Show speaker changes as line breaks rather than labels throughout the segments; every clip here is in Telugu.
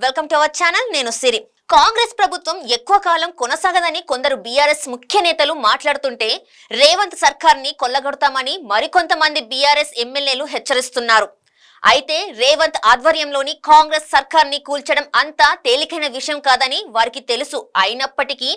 Welcome to our channel. నేను సిరి. కాంగ్రెస్ ప్రభుత్వం ఎక్కువ కాలం కొనసాగదని కొందరు బీఆర్ఎస్ ముఖ్య నేతలు మాట్లాడుతుంటే రేవంత్ సర్కార్ని కొల్లగొడతామని మరికొంతమంది బీఆర్ఎస్ ఎమ్మెల్యేలు హెచ్చరిస్తున్నారు. అయితే రేవంత్ ఆధ్వర్యంలోని కాంగ్రెస్ సర్కార్ని కూల్చడం అంతా తేలికైన విషయం కాదని వారికి తెలుసు. అయినప్పటికీ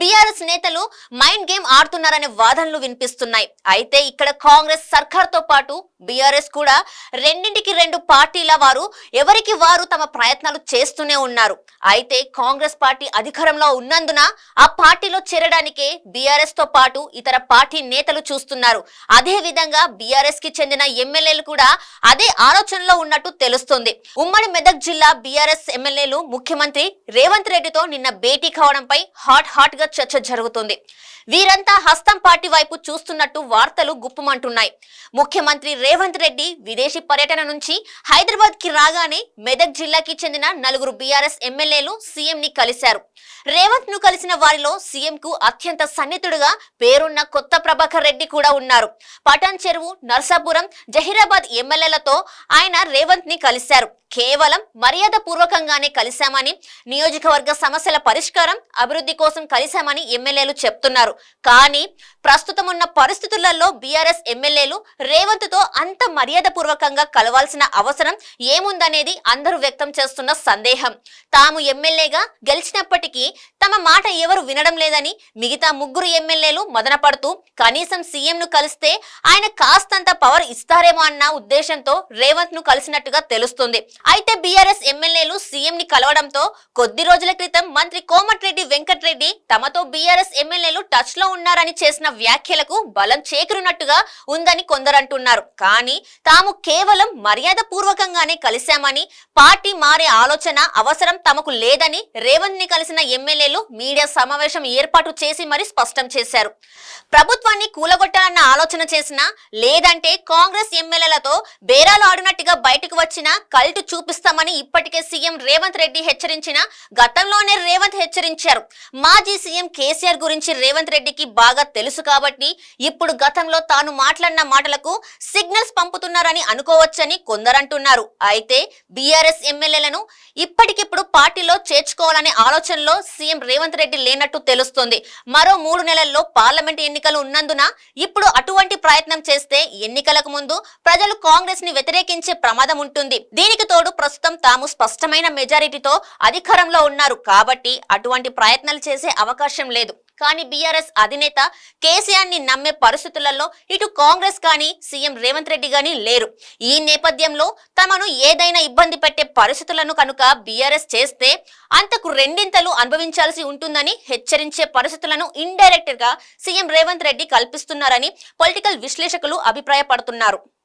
బీఆర్ఎస్ నేతలు మైండ్ గేమ్ ఆడుతున్నారనే వాదనలు వినిపిస్తున్నాయి. అయితే ఇక్కడ కాంగ్రెస్ సర్కార్తో పాటు బీఆర్ఎస్ కూడా రెండింటికి రెండు పార్టీల వారు ఎవరికి వారు తమ ప్రయత్నాలు చేస్తూనే ఉన్నారు. అయితే కాంగ్రెస్ పార్టీ అధికారంలో ఉన్నందున ఆ పార్టీలో చేరడానికే బీఆర్ఎస్ తో పాటు ఇతర పార్టీ నేతలు చూస్తున్నారు. అదే విధంగా బీఆర్ఎస్ కి చెందిన ఎమ్మెల్యేలు కూడా అదే ఆలోచనలో ఉన్నట్టు తెలుస్తుంది. ఉమ్మడి మెదక్ జిల్లా బీఆర్ఎస్ ఎమ్మెల్యేలు ముఖ్యమంత్రి రేవంత్ రెడ్డితో నిన్న భేటీ కావడంపై హాట్ గా చర్చ జరుగుతుంది. వీరంతా హస్తం పార్టీ వైపు చూస్తున్నట్టు వార్తలు గుప్పుమంటున్నాయి. ముఖ్యమంత్రి రేవంత్ రెడ్డి విదేశీ పర్యటన నుంచి హైదరాబాద్ కి రాగానే మెదక్ జిల్లాకి చెందిన 4 బీఆర్ఎస్ ఎమ్మెల్యేలు సీఎం ని కలిశారు. రేవంత్ ను కలిసిన వారిలో సీఎం కు అత్యంత సన్నిహితుడుగా పేరున్న కొత్త ప్రభాకర్ రెడ్డి కూడా ఉన్నారు. పటాన్ చెరువు, నర్సాపురం, జహీరాబాద్ ఎమ్మెల్యేలతో ఆయన రేవంత్ ని కలిశారు. కేవలం మర్యాద పూర్వకంగానే కలిశామని, నియోజకవర్గ సమస్యల పరిష్కారం, అభివృద్ధి కోసం కలిశామని ఎమ్మెల్యేలు చెప్తున్నారు. కానీ ప్రస్తుతం ఉన్న పరిస్థితులలో బీఆర్ఎస్ ఎమ్మెల్యేలు రేవంత్ తో అంత మర్యాద పూర్వకంగా కలవాల్సిన అవసరం ఏముందనేది అందరూ వ్యక్తం చేస్తున్న సందేహం. తాము ఎమ్మెల్యేగా గెలిచినప్పటికీ తమ మాట ఎవరు వినడం లేదని మిగతా 3 ఎమ్మెల్యేలు మదనపడుతూ కనీసం సీఎం ను కలిస్తే ఆయన కాస్తంత పవర్ ఇస్తారేమో అన్న ఉద్దేశంతో రేవంత్ ను కలిసినట్టుగా తెలుస్తుంది. అయితే బీఆర్ఎస్ ఎమ్మెల్యేలు సీఎం ని కలవడంతో కొద్ది రోజుల క్రితం మంత్రి కోమటిరెడ్డి వెంకటరెడ్డి తమతో బీఆర్ఎస్ ఎమ్మెల్యేలు టచ్ లో ఉన్నారని చేసిన వ్యాఖ్యలకు బలం చేకూరినట్టుగా ఉందని కొందరు అంటున్నారు. కానీ తాము కేవలం మర్యాద పూర్వకంగానే కలిశామని, పార్టీ మారే ఆలోచన అవసరం తమకు లేదని రేవంత్ ని కలిసిన ఎమ్మెల్యేలు మీడియా సమావేశం ఏర్పాటు చేసి మరీ స్పష్టం చేశారు. ప్రభుత్వాన్ని కూలగొట్టాలన్న ఆలోచన చేసినా, లేదంటే కాంగ్రెస్ ఎమ్మెల్యేలతో బేరాలు ఆడినట్టుగా బయటకు వచ్చిన కల్టు చూపిస్తామని ఇప్పటికే సీఎం రేవంత్ రెడ్డి హెచ్చరించిన గతంలోనే రేవంత్ హెచ్చరించారు. మాజీ సీఎం కేసీఆర్ గురించి రేవంత్ రెడ్డికి బాగా తెలుసు కాబట్టి ఇప్పుడు గతంలో తాను మాట్లాడిన మాటలకు సిగ్నల్స్ పంపుతున్నారని అనుకోవచ్చని కొందరంటున్నారు. అయితే బీఆర్ఎస్ ఎమ్మెల్యేలను ఇప్పటికిప్పుడు పార్టీలో చేర్చుకోవాలనే ఆలోచనలో సీఎం రేవంత్ రెడ్డి లేనట్టు తెలుస్తుంది. మరో 3 నెలల్లో పార్లమెంట్ ఎన్నికలు ఉన్నందున ఇప్పుడు అటువంటి ప్రయత్నం చేస్తే ఎన్నికలకు ముందు ప్రజలు కాంగ్రెస్ ని వ్యతిరేకించే ప్రమాదం ఉంటుంది. దీనికి తోడు ప్రస్తుతం తాము స్పష్టమైన మెజారిటీతో అధికారంలో ఉన్నారు కాబట్టి అటువంటి ప్రయత్నాలు చేసే అవకాశం లేదు. కానీ బీఆర్ఎస్ అధినేత కేసీఆర్ ని నమ్మే పరిస్థితులలో ఇటు కాంగ్రెస్ కానీ సీఎం రేవంత్ రెడ్డి గానీ లేరు. ఈ నేపథ్యంలో తమను ఏదైనా ఇబ్బంది పెట్టే పరిస్థితులను కనుక బీఆర్ఎస్ చేస్తే అంతకు రెండింతలు అనుభవించాల్సి ఉంటుందని హెచ్చరించే పరిస్థితులను ఇండైరెక్ట్ గా సీఎం రేవంత్ రెడ్డి కల్పిస్తున్నారని పొలిటికల్ విశ్లేషకులు అభిప్రాయపడుతున్నారు.